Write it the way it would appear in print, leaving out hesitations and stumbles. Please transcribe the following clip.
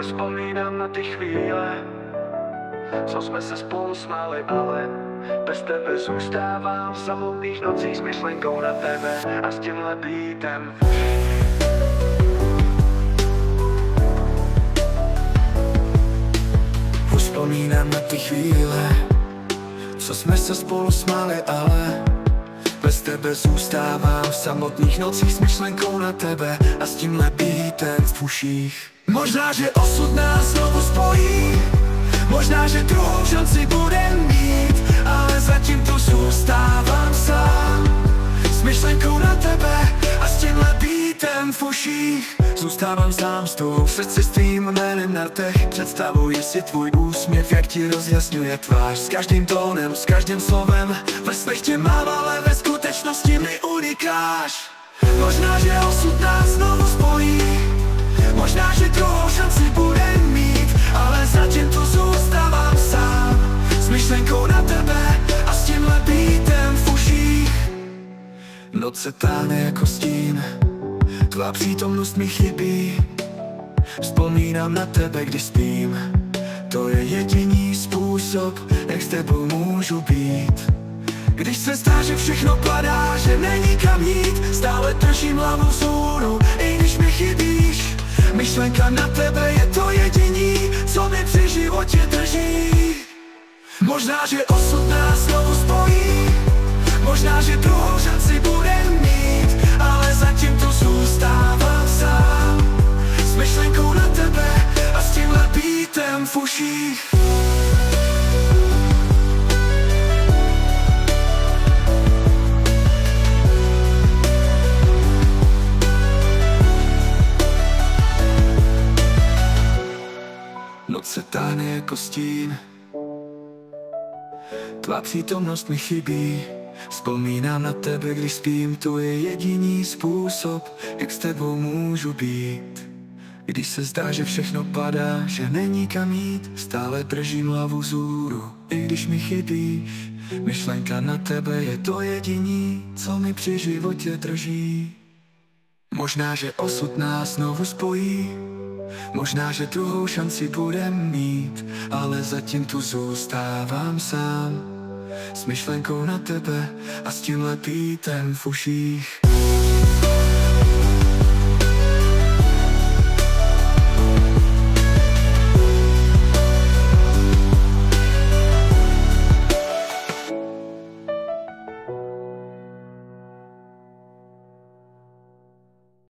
Vzpomínám na ty chvíle, co jsme se spolu smáli, ale bez tebe zůstávám v samotných nocích s myšlenkou na tebe a s tímhle beatem. Vzpomínám na ty chvíle, co jsme se spolu smáli, ale bez tebe zůstávám v samotných nocích s myšlenkou na tebe a s tímhle beatem v uších. Možná, že osud nás znovu spojí, možná, že druhou šanci budem mít, ale zatím tu zůstávám sám s myšlenkou na tebe a s tímhle beatem v uších. Zůstávám sám s tou v srdci s tvým jménem na rtech. Představuji si tvůj úsměv, jak ti rozjasňuje tvář. S každým tónem, s každým slovem ve snech tě mám, ale ve skutečnosti mi unikáš. Možná, že osud nás znovu spojí, možná, že druhou šanci budem mít, ale zatím tu zůstávám sám s myšlenkou na tebe a s tímhle beatem v uších. Noc se táhne jako stín, tvá přítomnost mi chybí. Vzpomínám na tebe, když spím. To je jediný způsob, jak s tebou můžu být. Když se zdá, že všechno padá, že není kam jít, stále držím hlavu vzhůru, i když mi chybíš. Myšlenka na tebe je to jediný, co mi při životě drží. Možná, že osud nás znovu spojí, možná, že druhou šanci budem mít, ale zatím tu zůstávám sám s myšlenkou na tebe a s tímhle beatem v uších. Noc se táhne jako stín, tvá přítomnost mi chybí. Vzpomínám na tebe, když spím, to je jediný způsob, jak s tebou můžu být. Když se zdá, že všechno padá, že není kam jít, stále držím hlavu vzhůru, i když mi chybíš. Myšlenka na tebe je to jediný, co mi při životě drží. Možná, že osud nás znovu spojí, možná, že druhou šanci budem mít, ale zatím tu zůstávám sám s myšlenkou na tebe a s tímhle beatem v uších.